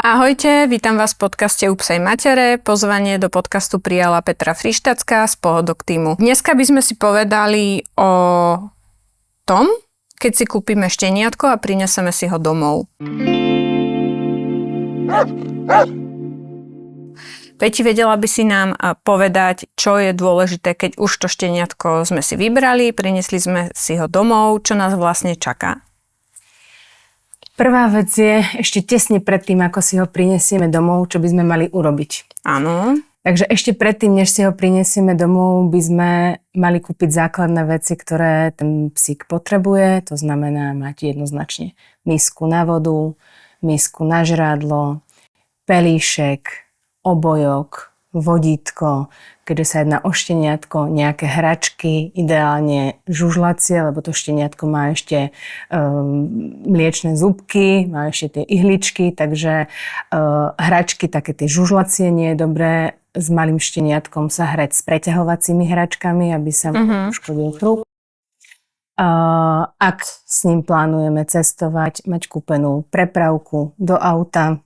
Ahojte, vítam vás v podcaste U psej matere. Pozvanie do podcastu prijala Petra Frištacká z Pohodok týmu. Dneska by sme si povedali o tom, keď si kúpime šteniatko a prineseme si ho domov. Peti, vedela by si nám povedať, čo je dôležité, keď už to šteniatko sme si vybrali, priniesli sme si ho domov, čo nás vlastne čaká? Prvá vec je ešte tesne predtým, ako si ho prinesieme domov, čo by sme mali urobiť. Áno. Takže ešte predtým, než si ho prinesieme domov, by sme mali kúpiť základné veci, ktoré ten psík potrebuje. To znamená mať jednoznačne misku na vodu, misku na žrádlo, pelíšek, obojok, vodítko, keďže sa jedná o šteniatko, nejaké hračky, ideálne žužlacie, lebo to šteniatko má ešte mliečne zúbky, má ešte tie ihličky, takže hračky, také tie žužlacie, nie je dobré s malým šteniatkom sa hrať s preťahovacími hračkami, aby sa uškodil chrup. Ak s ním plánujeme cestovať, mať kúpenú prepravku do auta,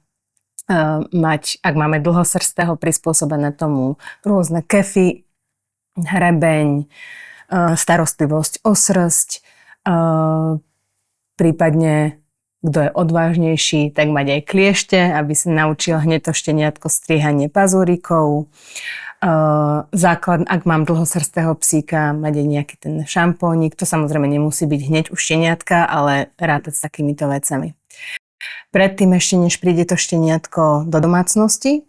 mať, ak máme dlhosrstého, prispôsobené tomu rôzne kefy, hrebeň, starostlivosť o srsť, prípadne, kto je odvážnejší, tak mať aj kliešte, aby sa naučil hneď to šteniatko strihanie pazúrikov. Ak mám dlhosrstého psíka, mať aj nejaký ten šampónik, to samozrejme nemusí byť hneď u šteniatka, ale rátať s takýmito vecami. Predtým ešte, než príde to šteniatko do domácnosti,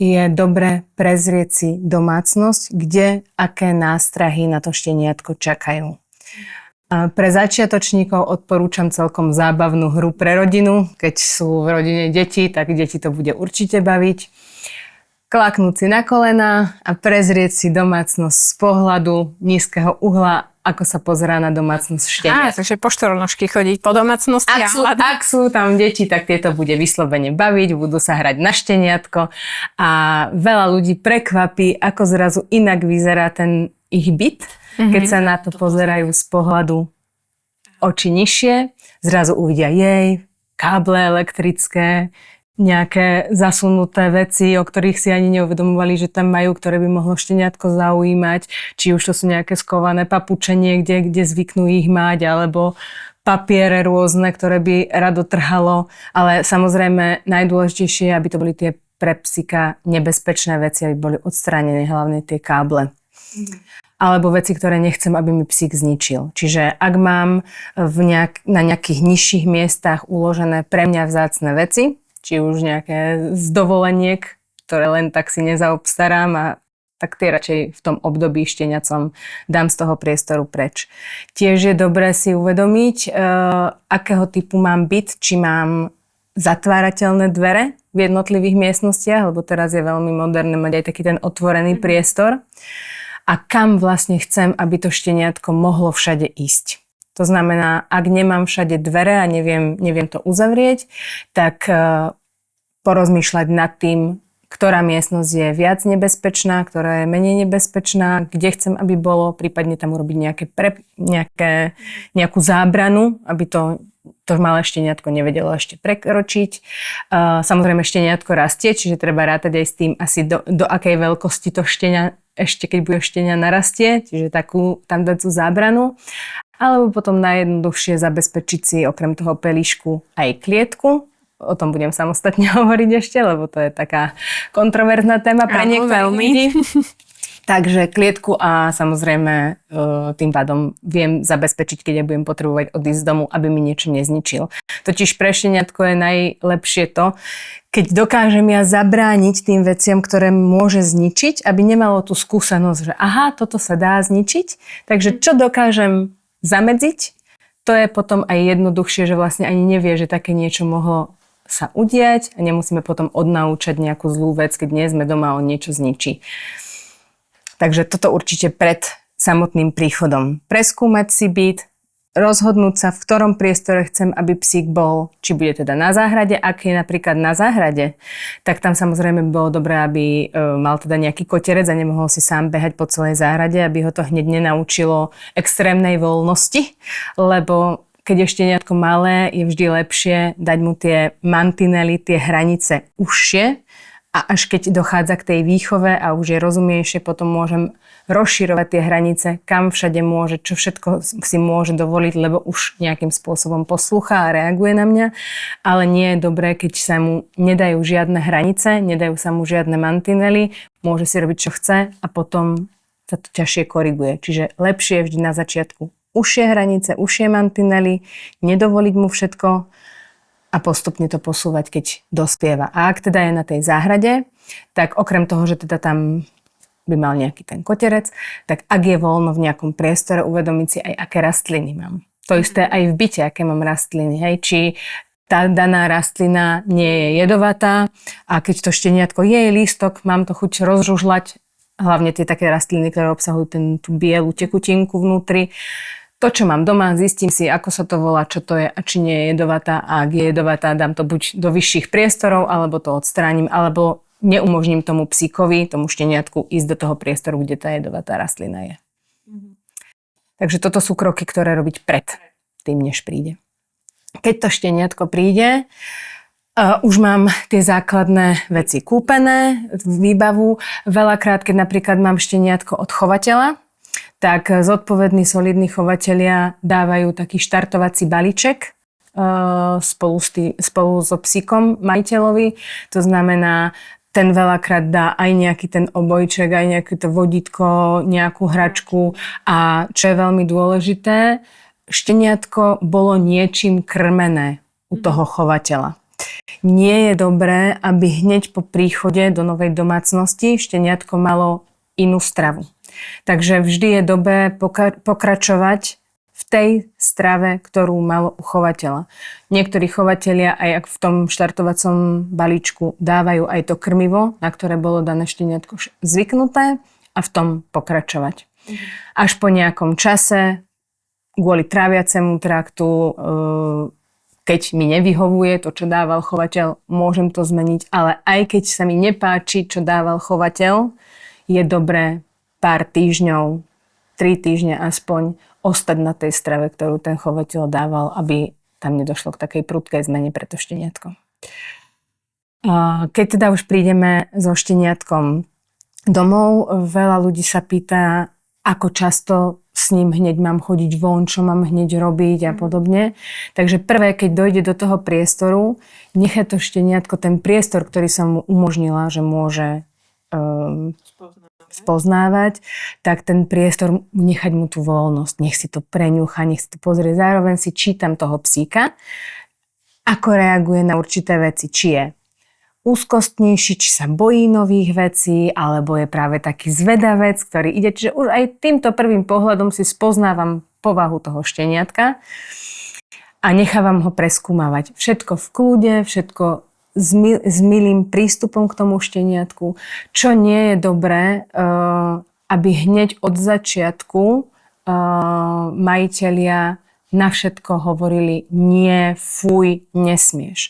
je dobre prezrieť si domácnosť, kde aké nástrahy na to šteniatko čakajú. Pre začiatočníkov odporúčam celkom zábavnú hru pre rodinu. Keď sú v rodine deti, tak deti to bude určite baviť. Klaknúť si na kolená a prezrieť si domácnosť z pohľadu nízkeho uhla, ako sa pozerá na domácnosť šteniat. Takže po štoronožky chodiť po domácnosti. Ak sú tam deti, tak tieto bude vyslovene baviť, budú sa hrať na šteniatko a veľa ľudí prekvapí, ako zrazu inak vyzerá ten ich byt, keď sa na to pozerajú z pohľadu oči nižšie. Zrazu uvidia káble elektrické, nejaké zasunuté veci, o ktorých si ani neuvedomovali, že tam majú, ktoré by mohlo šteniatko zaujímať. Či už to sú nejaké skované papuče niekde, kde zvyknú ich mať, alebo papiere rôzne, ktoré by rado trhalo. Ale samozrejme najdôležitejšie je, aby to boli tie pre psíka nebezpečné veci, aby boli odstránené, hlavne tie káble. Alebo veci, ktoré nechcem, aby mi psík zničil. Čiže ak mám na nejakých nižších miestach uložené pre mňa vzácne veci, či už nejaké z dovoleniek, ktoré len tak si nezaobstarám, a tak tie radšej v tom období šteniacom dám z toho priestoru preč. Tiež je dobré si uvedomiť, akého typu mám byt, či mám zatvárateľné dvere v jednotlivých miestnostiach, lebo teraz je veľmi moderné mať aj taký ten otvorený priestor. A kam vlastne chcem, aby to šteniatko mohlo všade ísť. To znamená, ak nemám všade dvere a neviem to uzavrieť, tak porozmýšľať nad tým, ktorá miestnosť je viac nebezpečná, ktorá je menej nebezpečná, kde chcem, aby bolo, prípadne tam urobiť nejakú zábranu, aby to malé šteniatko nevedelo ešte prekročiť. Samozrejme, šteniatko rastie, čiže treba rátať aj s tým asi do akej veľkosti to štenia ešte keď bude štenia narastie, čiže takú tam dať tú zábranu. Alebo potom najjednoduchšie zabezpečiť si okrem toho pelíšku aj klietku. O tom budem samostatne hovoriť ešte, lebo to je taká kontroverzná téma pre niektorých ľudí. Takže klietku a samozrejme tým pádom viem zabezpečiť, keď ja budem potrebovať odísť z domu, aby mi niečo nezničil. Totiž pre šteniatko je najlepšie to, keď dokážem ja zabrániť tým veciam, ktoré môže zničiť, aby nemalo tú skúsenosť, že aha, toto sa dá zničiť. Takže čo dokážem zamedziť, to je potom aj jednoduchšie, že vlastne ani nevie, že také niečo mohlo sa udiať a nemusíme potom odnaučať nejakú zlú vec, keď nie sme doma a on niečo zničí. Takže toto určite pred samotným príchodom. Preskúmať si byt, rozhodnúť sa, v ktorom priestore chcem, aby psík bol, či bude teda na záhrade. Ak je napríklad na záhrade, tak tam samozrejme bolo dobré, aby mal teda nejaký koterec a nemohol si sám behať po celej záhrade, aby ho to hneď nenaučilo extrémnej voľnosti, lebo keď je šteniatko malé, je vždy lepšie dať mu tie mantinely, tie hranice užšie a až keď dochádza k tej výchove a už je rozumiejšie, potom môžem rozširovať tie hranice, kam všade môže, čo všetko si môže dovoliť, lebo už nejakým spôsobom poslúcha a reaguje na mňa. Ale nie je dobré, keď sa mu nedajú žiadne hranice, nedajú sa mu žiadne mantinely, môže si robiť, čo chce a potom sa to ťažšie koriguje. Čiže lepšie je vždy na začiatku užšie hranice, užšie mantinely, nedovoliť mu všetko a postupne to posúvať, keď dospieva. A ak teda je na tej záhrade, tak okrem toho, že teda tam by mal nejaký ten koterec, tak ak je voľno v nejakom priestore, uvedomiť si aj, aké rastliny mám. To isté aj v byte, aké mám rastliny. Hej? Či tá daná rastlina nie je jedovatá a keď to šteniatko je lístok, mám to chuť rozžužľať, hlavne tie také rastliny, ktoré obsahujú tú bielu tekutinku vnútri. To, čo mám doma, zistím si, ako sa to volá, čo to je a či nie je jedovatá. A ak je jedovatá, dám to buď do vyšších priestorov, alebo to odstránim, alebo neumožním tomu psíkovi, tomu šteniatku ísť do toho priestoru, kde tá jedovatá rastlina je. Takže toto sú kroky, ktoré robiť pred tým, než príde. Keď to šteniatko príde, už mám tie základné veci kúpené, výbavu. Veľakrát, keď napríklad mám šteniatko od chovateľa, tak zodpovední, solidní chovatelia dávajú taký štartovací balíček spolu so psíkom majiteľovi. To znamená, ten veľakrát dá aj nejaký ten obojček, aj nejaké to vodítko, nejakú hračku a čo je veľmi dôležité, šteniatko bolo niečím krmené u toho chovateľa. Nie je dobré, aby hneď po príchode do novej domácnosti šteniatko malo inú stravu. Takže vždy je dobré pokračovať v tej strave, ktorú malo u chovateľa. Niektorí chovatelia aj ak v tom štartovacom balíčku dávajú aj to krmivo, na ktoré bolo dané šteniatko zvyknuté a v tom pokračovať. Až po nejakom čase, kvôli tráviacemu traktu, keď mi nevyhovuje to, čo dával chovateľ, môžem to zmeniť, ale aj keď sa mi nepáči, čo dával chovateľ, je dobré pár týždňov, 3 týždne aspoň, ostať na tej strave, ktorú ten chovateľ dával, aby tam nedošlo k takej prudkej zmene pre to šteniatko. Keď teda už prídeme so šteniatkom domov, veľa ľudí sa pýta, ako často s ním hneď mám chodiť von, čo mám hneď robiť a podobne. Takže prvé, keď dojde do toho priestoru, nechaj to šteniatko, ten priestor, ktorý som mu umožnila, že môže spoznávať, tak ten priestor, nechať mu tú voľnosť, nech si to preňúcha, nech si to pozrie. Zároveň si čítam toho psíka, ako reaguje na určité veci, či je úzkostnejší, či sa bojí nových vecí, alebo je práve taký zvedavec, ktorý ide. Čiže už aj týmto prvým pohľadom si spoznávam povahu toho šteniatka a nechávam ho preskúmavať. Všetko v kľude, všetko s milým prístupom k tomu šteniatku. Čo nie je dobré, aby hneď od začiatku majitelia na všetko hovorili nie, fuj, nesmieš.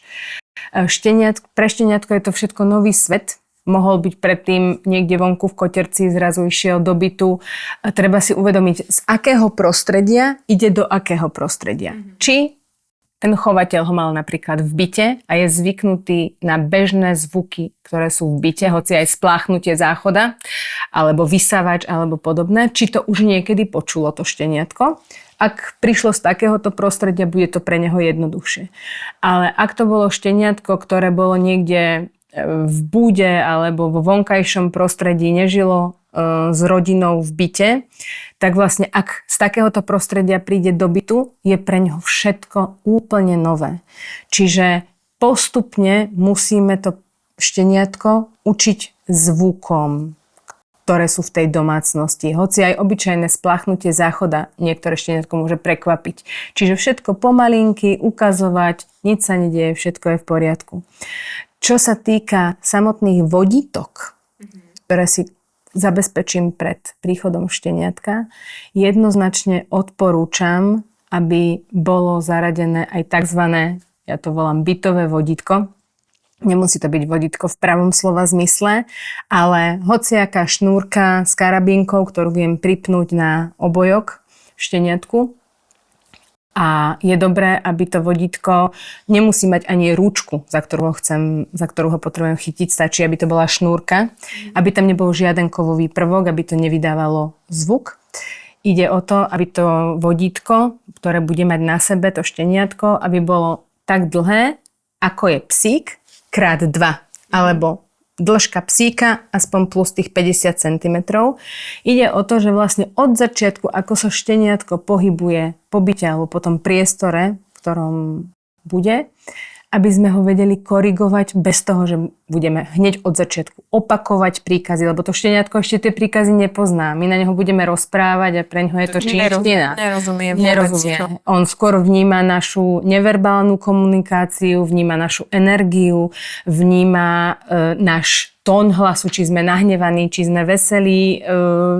Pre šteniatko je to všetko nový svet. Mohol byť predtým niekde vonku v koterci, zrazu išiel do bytu. A treba si uvedomiť, z akého prostredia ide do akého prostredia. Či ten chovateľ ho mal napríklad v byte a je zvyknutý na bežné zvuky, ktoré sú v byte, hoci aj spláchnutie záchoda, alebo vysávač, alebo podobné. Či to už niekedy počulo to šteniatko. Ak prišlo z takéhoto prostredia, bude to pre neho jednoduchšie. Ale ak to bolo šteniatko, ktoré bolo niekde v búde alebo vo vonkajšom prostredí, nežilo s rodinou v byte, tak vlastne ak z takéhoto prostredia príde do bytu, je pre ňoho všetko úplne nové. Čiže postupne musíme to šteniatko učiť zvukom, ktoré sú v tej domácnosti. Hoci aj obyčajné spláchnutie záchoda niektoré šteniatko môže prekvapiť. Čiže všetko pomalinky ukazovať, nič sa nedieje, všetko je v poriadku. Čo sa týka samotných vodítok, ktoré si zabezpečím pred príchodom šteniatka, jednoznačne odporúčam, aby bolo zaradené aj takzvané, ja to volám bytové vodítko. Nemusí to byť vodítko v pravom slova zmysle, ale hociaká šnúrka s karabínkou, ktorú viem pripnúť na obojok šteniatku, A je dobré, aby to vodítko nemusí mať ani rúčku, za ktorú ho potrebujem chytiť. Stačí, aby to bola šnúrka, aby tam nebol žiaden kovový prvok, aby to nevydávalo zvuk. Ide o to, aby to vodítko, ktoré bude mať na sebe, to šteniatko, aby bolo tak dlhé, ako je psík, krát 2. Alebo dĺžka psíka, aspoň plus tých 50 cm. Ide o to, že vlastne od začiatku, ako sa šteniatko pohybuje po byte alebo po tom priestore, v ktorom bude, aby sme ho vedeli korigovať bez toho, že budeme hneď od začiatku opakovať príkazy, lebo to šteniatko ešte tie príkazy nepozná. My na neho budeme rozprávať a pre ňoho je to čínština. Nerozumie. On skôr vníma našu neverbálnu komunikáciu, vníma našu energiu, vníma náš tón hlasu, či sme nahnevaní, či sme veselí,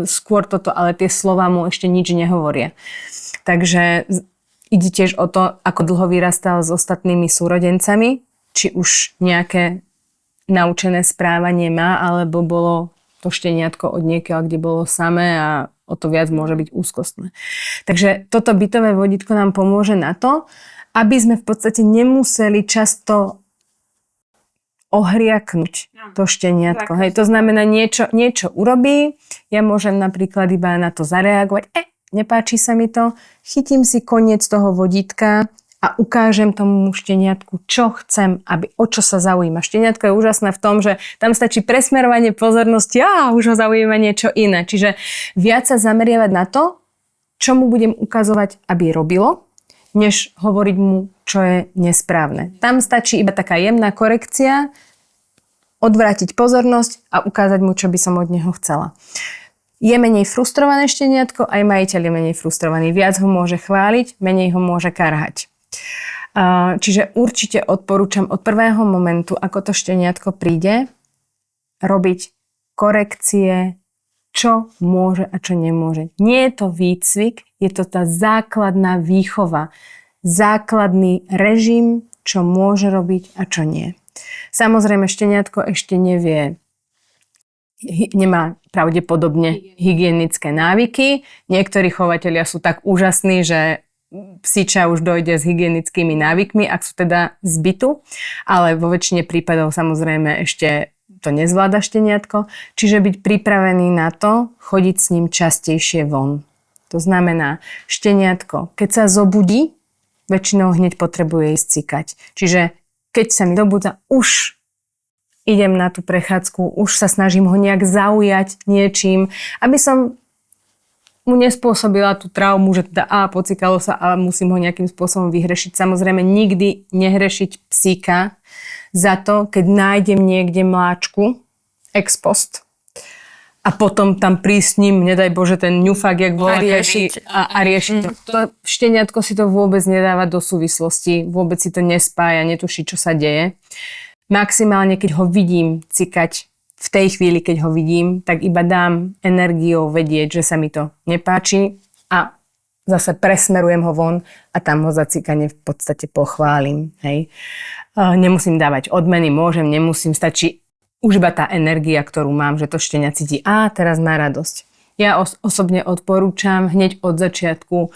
skôr toto, ale tie slová mu ešte nič nehovoria. Takže ide tiež o to, ako dlho vyrastal s ostatnými súrodencami, či už nejaké naučené správanie má, alebo bolo to šteniatko od niekiaľ, kde bolo samé a o to viac môže byť úzkostné. Takže toto bytové vodítko nám pomôže na to, aby sme v podstate nemuseli často ohriaknúť to šteniatko. Hej, to znamená, niečo urobí, ja môžem napríklad iba na to zareagovať, nepáči sa mi to, chytím si koniec toho vodítka a ukážem tomu šteniatku, čo chcem, o čo sa zaujíma. Šteniatko je úžasné v tom, že tam stačí presmerovanie pozornosti a už ho zaujíma niečo iné. Čiže viac sa zameriavať na to, čo mu budem ukazovať, aby robilo, než hovoriť mu, čo je nesprávne. Tam stačí iba taká jemná korekcia, odvrátiť pozornosť a ukázať mu, čo by som od neho chcela. Je menej frustrované šteniatko, aj majiteľ je menej frustrovaný. Viac ho môže chváliť, menej ho môže karhať. Čiže určite odporúčam od prvého momentu, ako to šteniatko príde, robiť korekcie, čo môže a čo nemôže. Nie je to výcvik, je to tá základná výchova, základný režim, čo môže robiť a čo nie. Samozrejme, šteniatko ešte nemá pravdepodobne hygienické návyky. Niektorí chovatelia sú tak úžasní, že psíča už dojde s hygienickými návykmi, ak sú teda z bytu, ale vo väčšine prípadov samozrejme ešte to nezvláda šteniatko. Čiže byť pripravený na to, chodiť s ním častejšie von. To znamená, šteniatko, keď sa zobudí, väčšinou hneď potrebuje ísť cikať. Čiže keď sa mi dobudza, už idem na tú prechádzku, už sa snažím ho nejak zaujať niečím, aby som mu nespôsobila tú traumu, že teda pocikalo sa a musím ho nejakým spôsobom vyhrešiť. Samozrejme, nikdy nehrešiť psíka za to, keď nájdem niekde mláčku ex post a potom tam prísť s ním, nedaj Bože, ten ňufák, jak bola a riešiť. To šteniatko si to vôbec nedáva do súvislosti, vôbec si to nespája, netuší, čo sa deje. Maximálne, keď ho vidím cikať, v tej chvíli, keď ho vidím, tak iba dám energiou vedieť, že sa mi to nepáči a zase presmerujem ho von a tam ho za cikanie v podstate pochválim. Hej. Nemusím dávať odmeny, nemusím, stačí už iba tá energia, ktorú mám, že to štenia cíti, teraz má radosť. Ja osobne odporúčam hneď od začiatku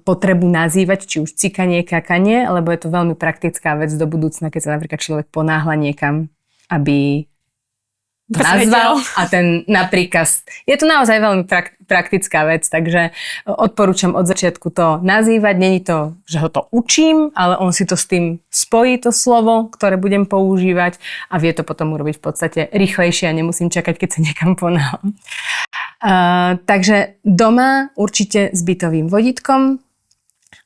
potrebu nazývať, či už cikanie, kakanie, lebo je to veľmi praktická vec do budúcna, keď sa napríklad človek ponáhla niekam, aby nazval a ten napríklad. Je to naozaj veľmi praktická vec, takže odporúčam od začiatku to nazývať. Není to, že ho to učím, ale on si to s tým spojí, to slovo, ktoré budem používať a vie to potom urobiť v podstate rýchlejšie a nemusím čakať, keď sa niekam ponáhlam. Takže doma určite s bytovým vodítkom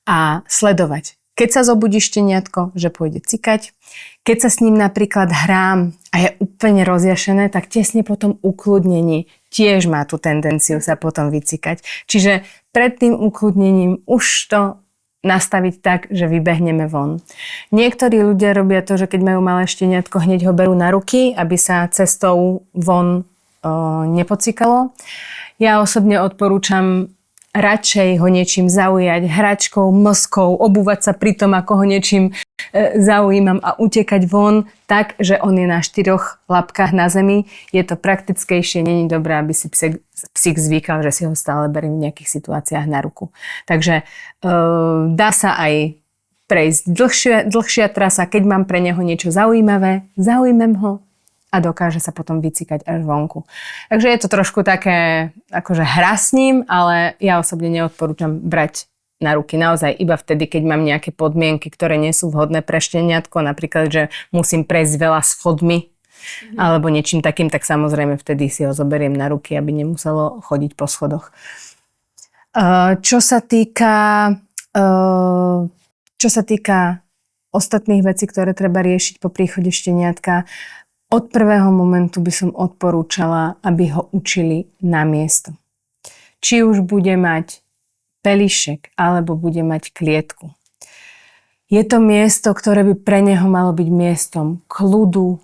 a sledovať. Keď sa zobudí šteniatko, že pôjde cikať. Keď sa s ním napríklad hrám a je úplne rozjašené, tak tesne po tom ukludnení tiež má tú tendenciu sa potom vycikať. Čiže pred tým ukludnením už to nastaviť tak, že vybehneme von. Niektorí ľudia robia to, že keď majú malé šteniatko, hneď ho berú na ruky, aby sa cestou von nepocikalo. Ja osobne odporúčam radšej ho niečím zaujať, hračkou, mlskou, obúvať sa pri tom, ako ho niečím zaujímam a utekať von tak, že on je na 4 labkách na zemi. Je to praktickejšie, není dobré, aby si psík zvykal, že si ho stále beriem v nejakých situáciách na ruku. Takže dá sa aj prejsť dlhšia trasa, keď mám pre neho niečo zaujímavé, zaujmem ho a dokáže sa potom vycikať až vonku. Takže je to trošku také, akože hra s ním, ale ja osobne neodporúčam brať na ruky naozaj iba vtedy, keď mám nejaké podmienky, ktoré nie sú vhodné pre šteniatko, napríklad, že musím prejsť veľa schodmi alebo niečím takým, tak samozrejme vtedy si ho zoberiem na ruky, aby nemuselo chodiť po schodoch. Čo sa týka ostatných vecí, ktoré treba riešiť po príchode šteniatka, od prvého momentu by som odporúčala, aby ho učili na miesto. Či už bude mať pelišek, alebo bude mať klietku. Je to miesto, ktoré by pre neho malo byť miestom kľudu,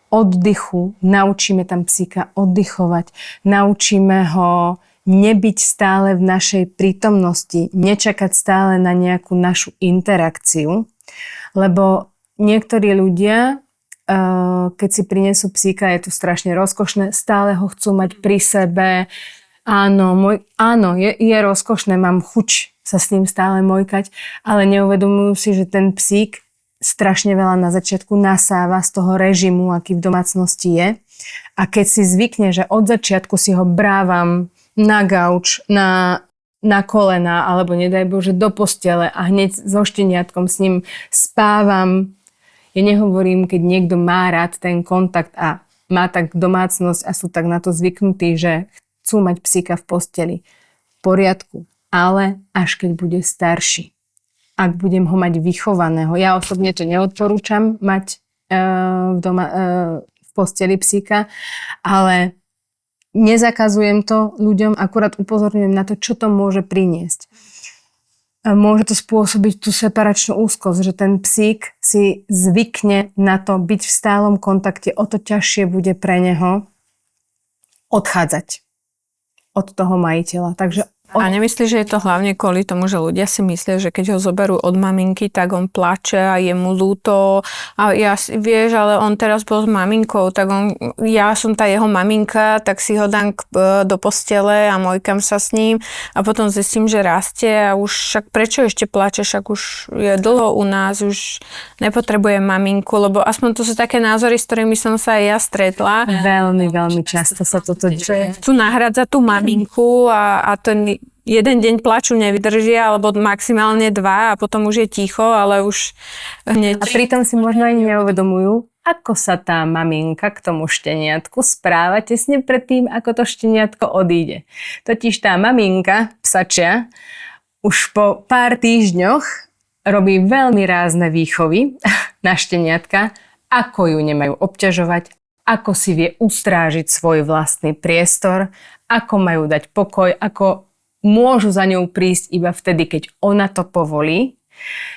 oddychu. Naučíme tam psíka oddychovať. Naučíme ho nebyť stále v našej prítomnosti, nečakať stále na nejakú našu interakciu, lebo niektorí ľudia, keď si prinesú psíka, je to strašne rozkošné, stále ho chcú mať pri sebe. Áno, je rozkošné, mám chuť sa s ním stále mojkať, ale neuvedomujú si, že ten psík strašne veľa na začiatku nasáva z toho režimu, aký v domácnosti je. A keď si zvykne, že od začiatku si ho brávam na gauč, na kolena, alebo nedaj Bože do postele a hneď so šteniatkom s ním spávam. Ja nehovorím, keď niekto má rád ten kontakt a má tak domácnosť a sú tak na to zvyknutí, že chcú mať psíka v posteli. V poriadku, ale až keď bude starší. Ak budem ho mať vychovaného. Ja osobne to neodporúčam mať v posteli psíka, ale nezakazujem to ľuďom, akurát upozorňujem na to, čo to môže priniesť. Môže to spôsobiť tú separačnú úzkosť, že ten psík si zvykne na to byť v stálom kontakte, o to ťažšie bude pre neho odchádzať od toho majiteľa. Takže A nemyslíš, že je to hlavne kvôli tomu, že ľudia si myslia, že keď ho zoberú od maminky, tak on plače a je mu ľúto a vieš, ale on teraz bol s maminkou, tak ja som tá jeho maminka, tak si ho dám do postele a mojkam sa s ním a potom zistím, že rastie a už však prečo ešte plače, však už je dlho u nás, už nepotrebuje maminku, lebo aspoň to sú také názory, s ktorými som sa aj ja stretla. Veľmi, veľmi často sa toto deje. Chcú nahradzať tú maminku a ten jeden deň plaču nevydržia, alebo maximálne 2 a potom už je ticho, ale už hneď... A pritom si možno ani neuvedomujú, ako sa tá maminka k tomu šteniatku správa tesne pred tým, ako to šteniatko odíde. Totiž tá maminka, psačia, už po pár týždňoch robí veľmi rázne výchovy na šteniatka, ako ju nemajú obťažovať, ako si vie ustrážiť svoj vlastný priestor, ako majú dať pokoj, ako môžu za ňou prísť iba vtedy, keď ona to povolí.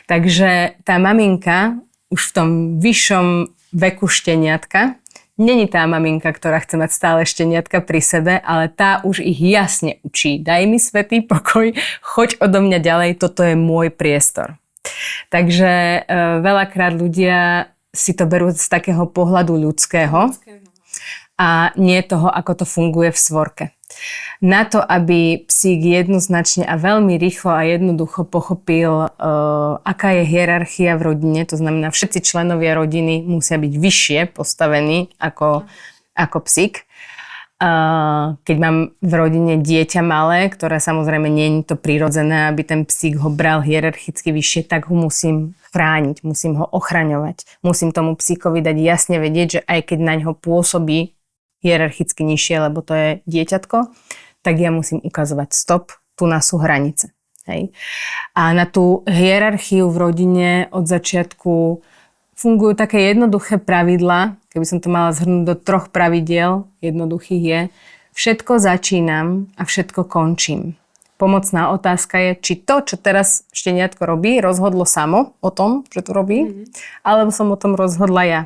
Takže tá maminka už v tom vyššom veku šteniatka není tá maminka, ktorá chce mať stále šteniatka pri sebe, ale tá už ich jasne učí. Daj mi svätý pokoj, choď odo mňa ďalej, toto je môj priestor. Takže veľakrát ľudia si to berú z takého pohľadu ľudského a nie toho, ako to funguje v svorke. Na to, aby psík jednoznačne a veľmi rýchlo a jednoducho pochopil, aká je hierarchia v rodine, to znamená, všetci členovia rodiny musia byť vyššie postavení ako psík. Keď mám v rodine dieťa malé, ktoré samozrejme nie je to prirodzené, aby ten psík ho bral hierarchicky vyššie, tak ho musím chrániť, musím ho ochraňovať. Musím tomu psíkovi dať jasne vedieť, že aj keď na ňo pôsobí hierarchicky nižšie, lebo to je dieťatko, tak ja musím ukazovať stop, tu nás sú hranice. Hej. A na tú hierarchiu v rodine od začiatku fungujú také jednoduché pravidlá, keby som to mala zhrnúť do 3 pravidiel, jednoduchých je, všetko začínam a všetko končím. Pomocná otázka je, či to, čo teraz šteniatko robí, rozhodlo samo o tom, že to robí, alebo som o tom rozhodla ja.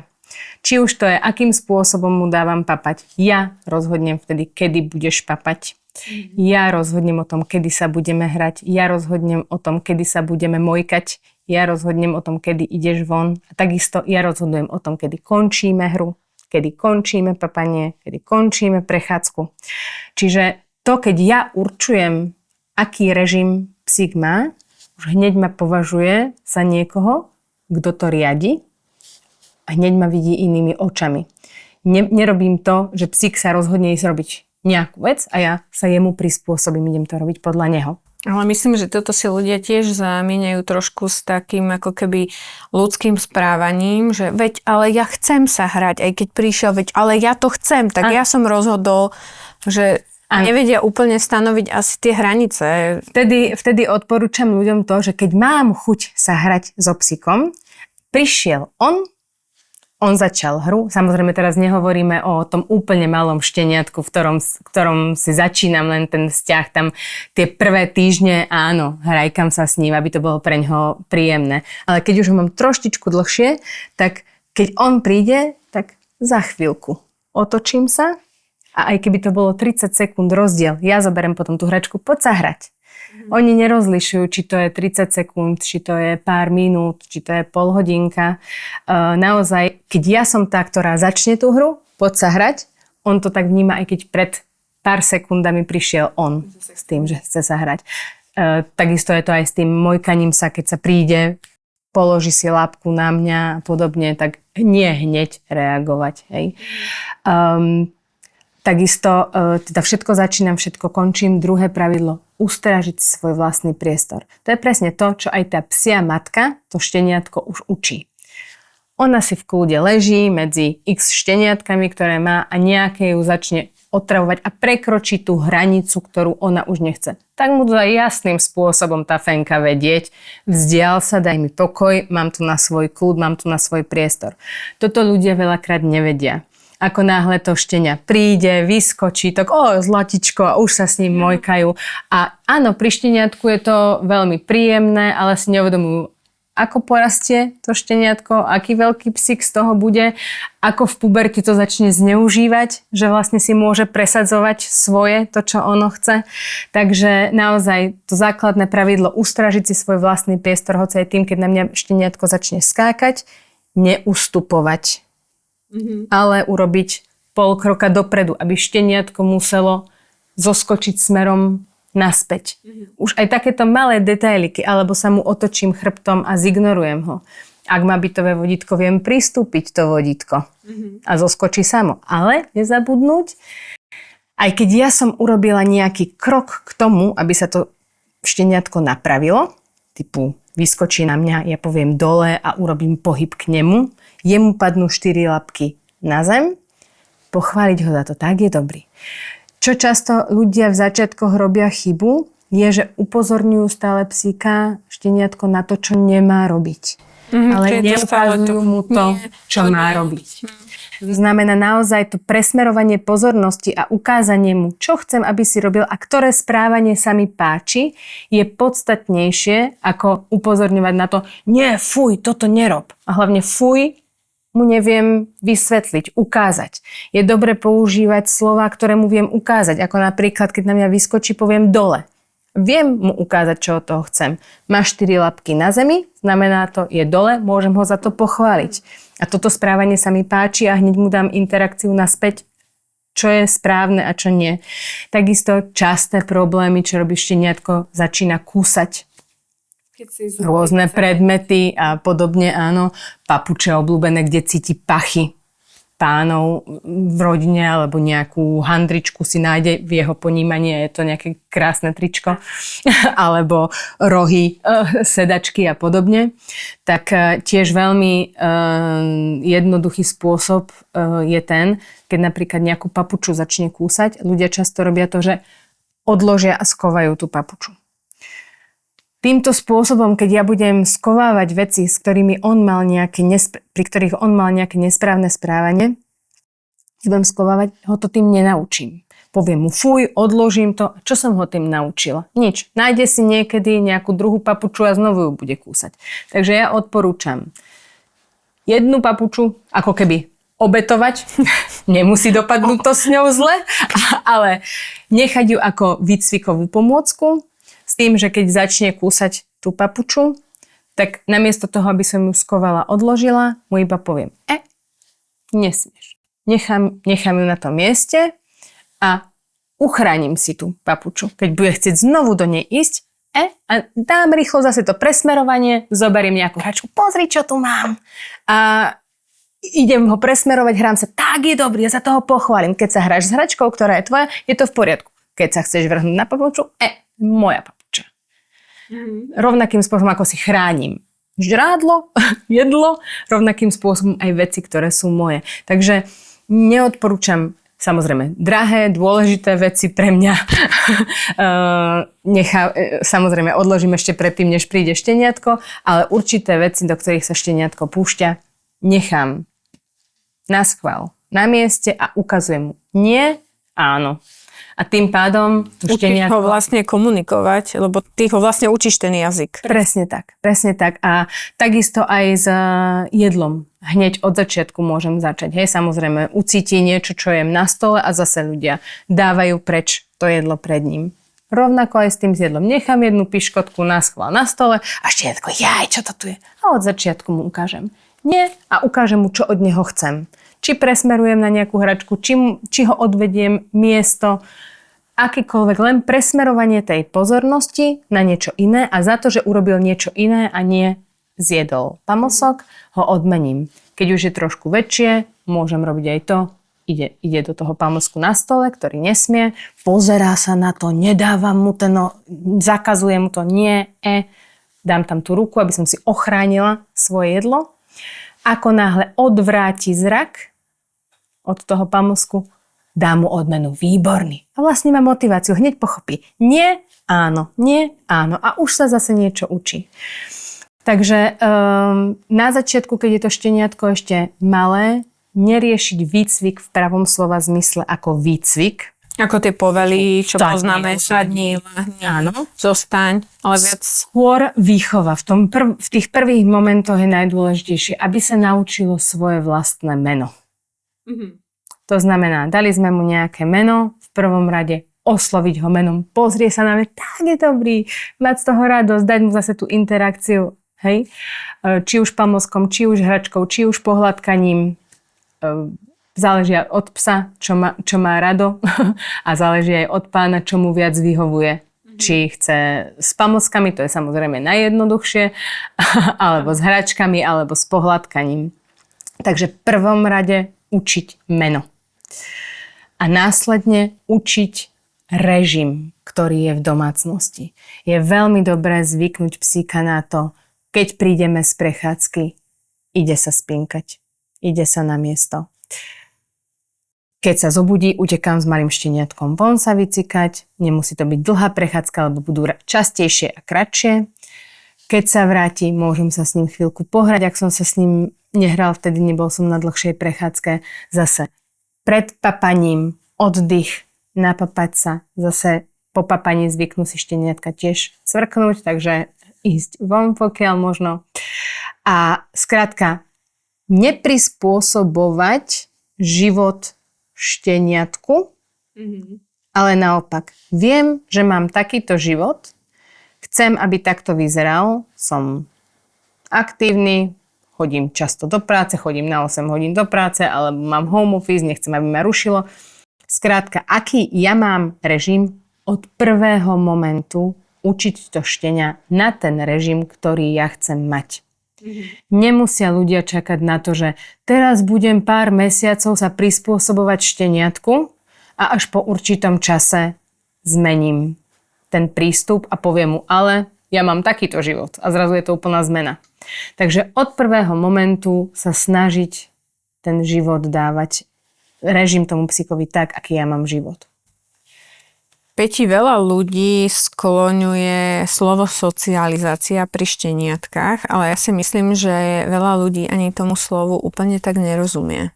Či už to je, akým spôsobom mu dávam papať. Ja rozhodnem vtedy, kedy budeš papať. Ja rozhodnem o tom, kedy sa budeme hrať. Ja rozhodnem o tom, kedy sa budeme mojkať. Ja rozhodnem o tom, kedy ideš von. A takisto ja rozhodujem o tom, kedy končíme hru, kedy končíme papanie, kedy končíme prechádzku. Čiže to, keď ja určujem, aký režim psík má, už hneď ma považuje za niekoho, kto to riadi a hneď ma vidí inými očami. Nerobím to, že psík sa rozhodne ísť robiť nejakú vec a ja sa jemu prispôsobím, idem to robiť podľa neho. Ale myslím, že toto si ľudia tiež zamieňajú trošku s takým ako keby ľudským správaním, že veď, ale ja chcem sa hrať, aj keď prišiel, veď, ale ja to chcem, tak ja som rozhodol, že nevedia úplne stanoviť asi tie hranice. Vtedy odporúčam ľuďom to, že keď mám chuť sa hrať so psíkom, prišiel on začal hru. Samozrejme teraz nehovoríme o tom úplne malom šteniatku, v ktorom si začínam len ten vzťah. Tam tie prvé týždne, áno, hrajkam sa s ním, aby to bolo pre ňoho príjemné. Ale keď už ho mám troštičku dlhšie, tak keď on príde, tak za chvíľku otočím sa a aj keby to bolo 30 sekúnd rozdiel, ja zoberiem potom tú hračku, poď sa hrať. Oni nerozlišujú, či to je 30 sekúnd, či to je pár minút, či to je pol hodinka. Naozaj, keď ja som tá, ktorá začne tú hru, poď sa hrať, on to tak vníma, aj keď pred pár sekundami prišiel on s tým, že chce sa hrať. Takisto je to aj s tým mojkaním sa, keď sa príde, položí si lápku na mňa a podobne, tak nie hneď reagovať. Hej. Takisto teda všetko začínam, všetko končím. Druhé pravidlo, ustrážiť si svoj vlastný priestor. To je presne to, čo aj tá psia matka, to šteniatko už učí. Ona si v kľude leží medzi x šteniatkami, ktoré má a nejaké ju začne otravovať a prekročí tú hranicu, ktorú ona už nechce. Tak mu to dá jasným spôsobom tá fenka vedieť. Vzdial sa, daj mi pokoj, mám tu na svoj kľud, mám tu na svoj priestor. Toto ľudia veľakrát nevedia. Ako náhle to štenia príde, vyskočí, tak zlatičko a už sa s ním mojkajú. A áno, pri šteniatku je to veľmi príjemné, ale si neuvedomujú, ako porastie to šteniatko, aký veľký psík z toho bude, ako v puberte to začne zneužívať, že vlastne si môže presadzovať svoje, to, čo ono chce. Takže naozaj to základné pravidlo ustrážiť si svoj vlastný priestor, hoci aj tým, keď na mňa šteniatko začne skákať, neustupovať. Ale urobiť pol kroka dopredu, aby šteniatko muselo zoskočiť smerom naspäť. Už aj takéto malé detailiky, alebo sa mu otočím chrbtom a zignorujem ho. Ak má bytové vodítko, viem pristúpiť to vodítko a zoskočí samo. Ale nezabudnúť, aj keď ja som urobila nejaký krok k tomu, aby sa to šteniatko napravilo, typu vyskočí na mňa, ja poviem dole a urobím pohyb k nemu, jemu padnú 4 labky na zem, pochváliť ho za to, tak je dobrý. Čo často ľudia v začiatkoch robia chybu, je, že upozorňujú stále psíka, šteniatko na to, čo nemá robiť. Ale neukazujú mu to, čo má robiť. To znamená naozaj to presmerovanie pozornosti a ukázanie mu, čo chcem, aby si robil a ktoré správanie sa mi páči, je podstatnejšie, ako upozorňovať na to, nie, fuj, toto nerob. A hlavne fuj, mu neviem vysvetliť, ukázať. Je dobre používať slova, ktoré mu viem ukázať. Ako napríklad, keď na mňa vyskočí, poviem dole. Viem mu ukázať, čo od toho chcem. Má 4 labky na zemi, znamená to, je dole, môžem ho za to pochváliť. A toto správanie sa mi páči a hneď mu dám interakciu naspäť, čo je správne a čo nie. Takisto časté problémy, čo robí šteniatko, začína kúsať. Rôzne predmety a podobne, áno. Papuče obľúbené, kde cíti pachy pánov v rodine alebo nejakú handričku si nájde v jeho ponímaní, je to nejaké krásne tričko alebo rohy, sedačky a podobne. Tak tiež veľmi jednoduchý spôsob je ten, keď napríklad nejakú papuču začne kúsať, ľudia často robia to, že odložia a skovajú tú papuču. Týmto spôsobom, keď ja budem skovávať veci, s ktorými on mal pri ktorých on mal nejaké nesprávne správanie, keď budem skovávať, ho to tým nenaučím. Poviem mu fuj, odložím to. Čo som ho tým naučila? Nič. Nájde si niekedy nejakú druhú papuču a znovu ju bude kúsať. Takže ja odporúčam jednu papuču, ako keby obetovať. Nemusí dopadnúť to s ňou zle, ale nechať ju ako výcvikovú pomôcku s tým, že keď začne kúsať tú papuču, tak namiesto toho, aby som ju skovala, odložila, mu iba poviem, nesmieš. Nechám ju na tom mieste a uchránim si tú papuču. Keď bude chcieť znovu do nej ísť, a dám rýchlo zase to presmerovanie, zoberiem nejakú hračku, pozri, čo tu mám. A idem ho presmerovať, hrám sa, tak je dobrý, ja sa toho pochválim. Keď sa hráš s hračkou, ktorá je tvoja, je to v poriadku. Keď sa chceš vrhnúť na papuču, moja papuča. Rovnakým spôsobom, ako si chránim žrádlo, jedlo, rovnakým spôsobom aj veci, ktoré sú moje. Takže neodporúčam samozrejme drahé, dôležité veci pre mňa. Samozrejme odložím ešte predtým, než príde šteniatko, ale určité veci, do ktorých sa šteniatko púšťa, nechám naschvál na mieste a ukazujem mu nie, áno. A tým pádom učíš ho vlastne komunikovať, lebo ty ho vlastne učíš ten jazyk. Presne tak. A takisto aj s jedlom. Hneď od začiatku môžem začať. Hej, samozrejme, ucíti niečo, čo jem na stole a zase ľudia dávajú preč to jedlo pred ním. Rovnako aj s tým jedlom. Nechám jednu piškotku naschvál na stole a šteniatko, čo to tu je? A od začiatku mu ukážem nie a ukážem mu, čo od neho chcem. Či presmerujem na nejakú hračku, či ho odvediem miesto, akýkoľvek, len presmerovanie tej pozornosti na niečo iné a za to, že urobil niečo iné a nie zjedol pamlsok, ho odmením. Keď už je trošku väčšie, môžem robiť aj to, ide do toho pamlsku na stole, ktorý nesmie, pozerá sa na to, nedávam mu zakazujem mu to, nie, dám tam tú ruku, aby som si ochránila svoje jedlo. Ako náhle odvráti zrak od toho pamlsku, dá mu odmenu výborný. A vlastne má motiváciu, hneď pochopí. Nie, áno, a už sa zase niečo učí. Takže na začiatku, keď je to šteniatko ešte malé, neriešiť výcvik v pravom slova zmysle ako výcvik. Ako tie povely, čo poznáme, sadni, lahni, zostaň, ale viac. Skôr výchova. V tých prvých momentoch je najdôležitejšie, aby sa naučilo svoje vlastné meno. Mm-hmm. To znamená, dali sme mu nejaké meno, v prvom rade osloviť ho menom, pozrie sa na mňa, tak je dobrý, mať z toho radosť, dať mu zase tú interakciu, hej? Či už pamlskom, či už hračkou, či už pohľadkaním, záleží od psa, čo má rado a záleží aj od pána, čo mu viac vyhovuje. Či chce s pamlskami, to je samozrejme najjednoduchšie, alebo s hračkami, alebo s pohľadkaním. Takže v prvom rade učiť meno. A následne učiť režim, ktorý je v domácnosti. Je veľmi dobré zvyknúť psíka na to, keď prídeme z prechádzky, ide sa spinkať, ide sa na miesto. Keď sa zobudí, utekám s malým šteniatkom von sa vycikať. Nemusí to byť dlhá prechádzka, lebo budú častejšie a kratšie. Keď sa vráti, môžem sa s ním chvíľku pohrať. Ak som sa s ním nehral, vtedy nebol som na dlhšej prechádzke. Zase pred papaním, oddych, napapať sa. Zase po papaní zvyknú si šteniatka tiež cvrknúť, takže ísť von, pokiaľ možno. A skrátka, neprispôsobovať život šteniatku, ale naopak. Viem, že mám takýto život, chcem, aby takto vyzeral, som aktívny, chodím často do práce, chodím na 8 hodín do práce, alebo mám home office, nechcem, aby ma rušilo. Skrátka, aký ja mám režim, od prvého momentu učiť to štenia na ten režim, ktorý ja chcem mať. Nemusia ľudia čakať na to, že teraz budem pár mesiacov sa prispôsobovať šteniatku a až po určitom čase zmením ten prístup a poviem mu, ale ja mám takýto život a zrazu je to úplná zmena. Takže od prvého momentu sa snažiť ten život dávať, režim tomu psíkovi tak, aký ja mám život. Peti, veľa ľudí skloňuje slovo socializácia pri šteniatkách, ale ja si myslím, že veľa ľudí ani tomu slovu úplne tak nerozumie.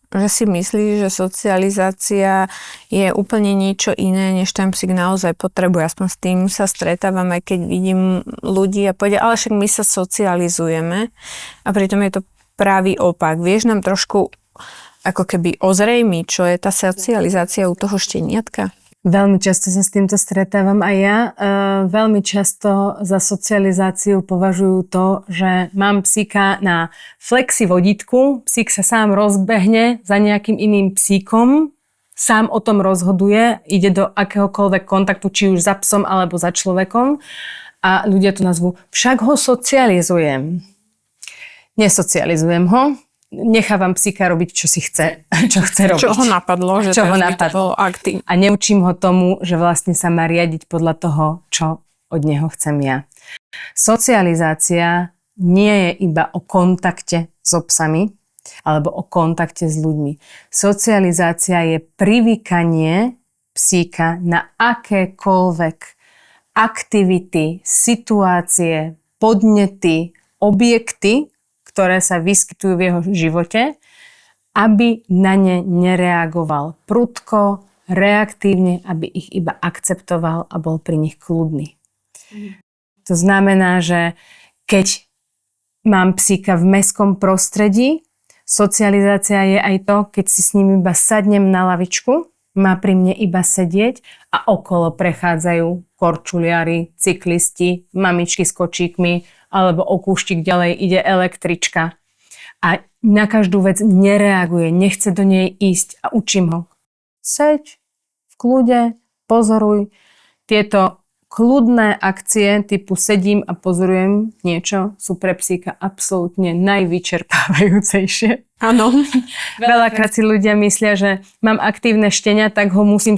Že si myslí, že socializácia je úplne niečo iné, než ten psík naozaj potrebuje. Aspoň s tým sa stretávam, aj keď vidím ľudí a povedia, ale však my sa socializujeme a pritom je to pravý opak. Vieš nám trošku ako keby ozrejmi, čo je tá socializácia u toho šteniatka? Veľmi často sa s týmto stretávam aj ja. Veľmi často za socializáciu považujú to, že mám psíka na flexi vodítku, psík sa sám rozbehne za nejakým iným psíkom, sám o tom rozhoduje, ide do akéhokoľvek kontaktu, či už za psom alebo za človekom a ľudia to nazvú, však ho socializujem. Nesocializujem ho. Nechávam psíka robiť, čo si chce, čo chce robiť. Čo ho napadlo, že čo ho bol napadlo. aktív. A neučím ho tomu, že vlastne sa má riadiť podľa toho, čo od neho chcem ja. Socializácia nie je iba o kontakte so psami, alebo o kontakte s ľuďmi. Socializácia je privykanie psíka na akékoľvek aktivity, situácie, podnety, objekty, ktoré sa vyskytujú v jeho živote, aby na ne nereagoval prudko, reaktívne, aby ich iba akceptoval a bol pri nich kľudný. To znamená, že keď mám psíka v mestskom prostredí, socializácia je aj to, keď si s ním iba sadnem na lavičku, má pri mne iba sedieť a okolo prechádzajú korčuliari, cyklisti, mamičky s kočíkmi, alebo o kúštik ďalej ide električka. A na každú vec nereaguje, nechce do nej ísť a učím ho. Seď v kľude, pozoruj. Tieto kľudné akcie typu sedím a pozorujem niečo sú pre psíka absolútne najvyčerpávajúcejšie. Áno. Veľakrát si ľudia myslia, že mám aktívne štenia, tak ho musí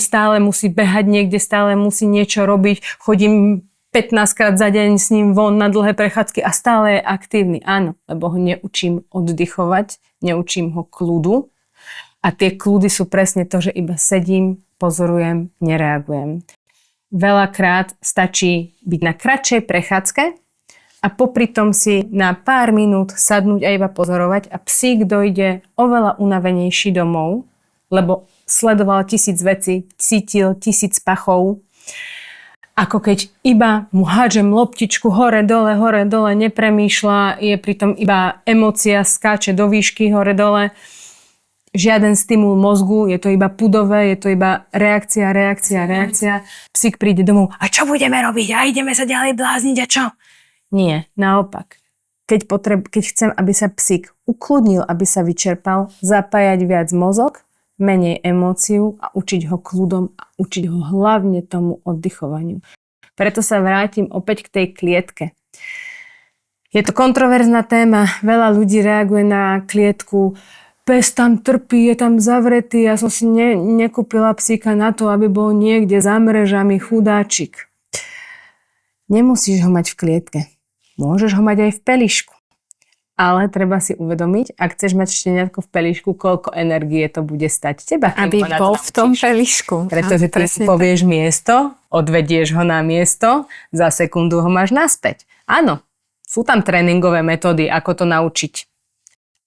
behať niekde, stále musí niečo robiť, chodím 15 krát za deň s ním von na dlhé prechádzky a stále je aktívny. Áno, lebo ho neučím oddychovať, neučím ho kľudu. A tie kľudy sú presne to, že iba sedím, pozorujem, nereagujem. Veľakrát stačí byť na kratšej prechádzke a popri tom si na pár minút sadnúť a iba pozorovať a psík dojde oveľa unavenejší domov, lebo sledoval 1000 vecí, cítil 1000 pachov, ako keď iba mu hádžem loptičku hore, dole, nepremýšľa, je pritom iba emócia, skáče do výšky hore, dole. Žiaden stimul mozgu, je to iba pudové, je to iba reakcia. Psík príde domov, a čo budeme robiť? A ideme sa ďalej blázniť a čo? Nie, naopak. Keď chcem, aby sa psík ukludnil, aby sa vyčerpal, zapájať viac mozog, menej emóciu a učiť ho kľudom a učiť ho hlavne tomu oddychovaniu. Preto sa vrátim opäť k tej klietke. Je to kontroverzná téma, veľa ľudí reaguje na klietku, pes tam trpí, je tam zavretý, ja som si nekúpila psíka na to, aby bol niekde za mrežami, chudáčik. Nemusíš ho mať v klietke, môžeš ho mať aj v pelišku. Ale treba si uvedomiť, ak chceš mať šteniatko v pelišku, koľko energie to bude stať teba. Aby bol v tom pelišku. Pretože ty povieš miesto, odvedieš ho na miesto, za sekundu ho máš naspäť. Áno, sú tam tréningové metódy, ako to naučiť.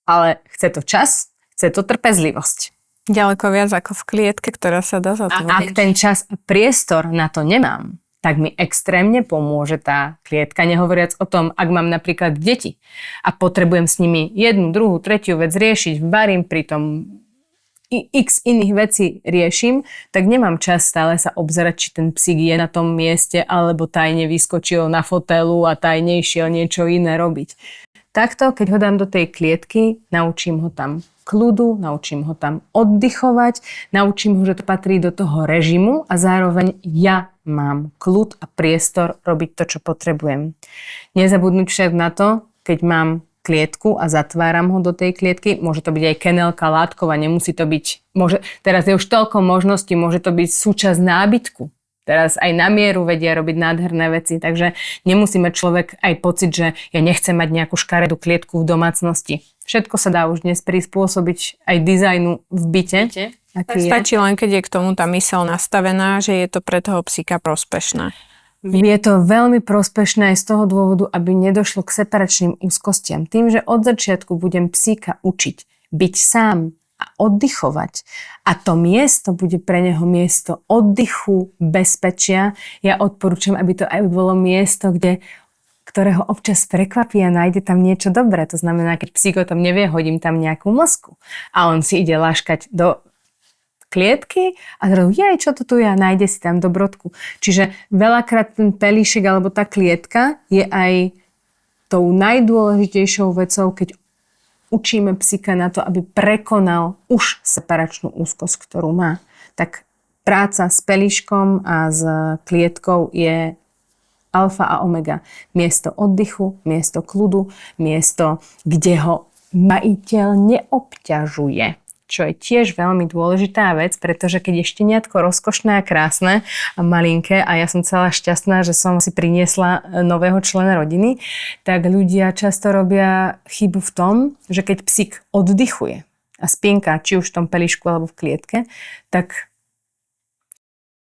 Ale chce to čas, chce to trpezlivosť. Ďaleko viac ako v klietke, ktorá sa dá zatvoriť. A ak ten čas a priestor na to nemám, tak mi extrémne pomôže tá klietka, nehovoriac o tom, ak mám napríklad deti a potrebujem s nimi jednu, druhú, tretiu vec riešiť, varím, pritom x iných vecí riešim, tak nemám čas stále sa obzerať, či ten psík je na tom mieste, alebo tajne vyskočil na fotelu a tajne išiel niečo iné robiť. Takto, keď ho dám do tej klietky, naučím ho tam kľudu, naučím ho tam oddychovať, naučím ho, že to patrí do toho režimu a zároveň ja mám kľud a priestor robiť to, čo potrebujem. Nezabudnúť však na to, keď mám klietku a zatváram ho do tej klietky, môže to byť aj kenelka, látková, nemusí to byť, teraz je už toľko možností, môže to byť súčasť nábytku. Teraz aj na mieru vedia robiť nádherné veci, takže nemusí mať človek aj pocit, že ja nechcem mať nejakú škaredú klietku v domácnosti. Všetko sa dá už dnes prispôsobiť aj dizajnu v byte. Tak stačí len, keď je k tomu tá myseľ nastavená, že je to pre toho psíka prospešné. Je to veľmi prospešné aj z toho dôvodu, aby nedošlo k separačným úzkostiam. Tým, že od začiatku budem psíka učiť byť sám a oddychovať a to miesto bude pre neho miesto oddychu, bezpečia, ja odporúčam, aby to aj bolo miesto, ktorého občas prekvapí a nájde tam niečo dobré. To znamená, keď psík o tom nevie, hodím tam nejakú mlsku. A on si ide láškať do klietky a zrazu, čo to tu je, a nájde si tam dobrodku. Čiže veľakrát ten pelíšek alebo tá klietka je aj tou najdôležitejšou vecou, keď učíme psíka na to, aby prekonal už separačnú úzkosť, ktorú má. Tak práca s pelíškom a s klietkou je alfa a omega. Miesto oddychu, miesto kľudu, miesto, kde ho majiteľ neobťažuje. Čo je tiež veľmi dôležitá vec, pretože keď je šteniatko rozkošné a krásne a malinké a ja som celá šťastná, že som si priniesla nového člena rodiny, tak ľudia často robia chybu v tom, že keď psík oddychuje a spinká, či už v tom pelíšku alebo v klietke, tak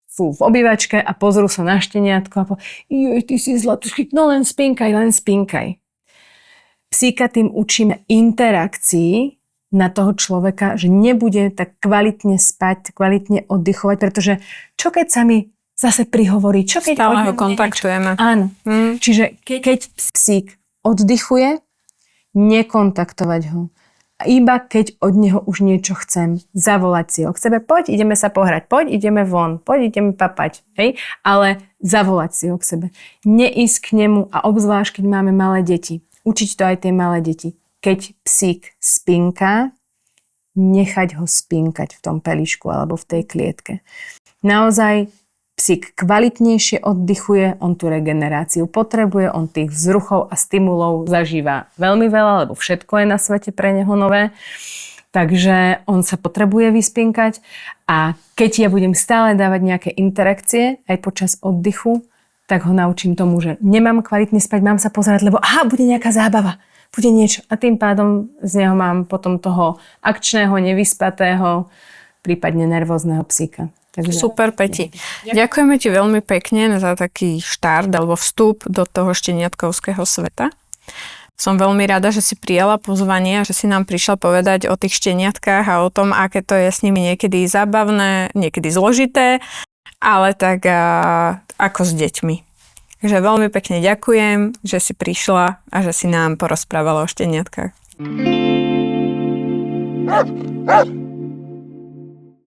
sú v obývačke a pozrú sa na šteniatko a ty si zlatušky, no len spinkaj. Psíka tým učíme interakcií na toho človeka, že nebude tak kvalitne spať, kvalitne oddychovať, pretože čo keď sa mi zase prihovorí, čo keď... Stále ho kontaktujeme. Áno. Čiže keď psík oddychuje, nekontaktovať ho. A iba keď od neho už niečo chcem, zavolať si ho k sebe, poď, ideme sa pohrať, poď, ideme von, poď, ideme papať, hej? Ale zavolať si ho k sebe. Neísť k nemu a obzvlášť, keď máme malé deti. Učiť to aj tie malé deti. Keď psík spinká, nechať ho spinkať v tom pelíšku alebo v tej klietke. Naozaj psík kvalitnejšie oddychuje, on tú regeneráciu potrebuje, on tých vzruchov a stimulov zažíva veľmi veľa, lebo všetko je na svete pre neho nové. Takže on sa potrebuje vyspinkať a keď ja budem stále dávať nejaké interakcie aj počas oddychu, tak ho naučím tomu, že nemám kvalitne spať, mám sa pozerať, lebo bude nejaká zábava. Bude niečo. A tým pádom z neho mám potom toho akčného, nevyspatého, prípadne nervózneho psíka. Takže... Super, Peti. Ďakujeme ti veľmi pekne za taký štart alebo vstup do toho šteniatkovského sveta. Som veľmi rada, že si prijala pozvanie a že si nám prišla povedať o tých šteniatkách a o tom, aké to je s nimi niekedy zábavné, niekedy zložité, ale tak ako s deťmi. Takže veľmi pekne ďakujem, že si prišla a že si nám porozprávala o šteniatkách.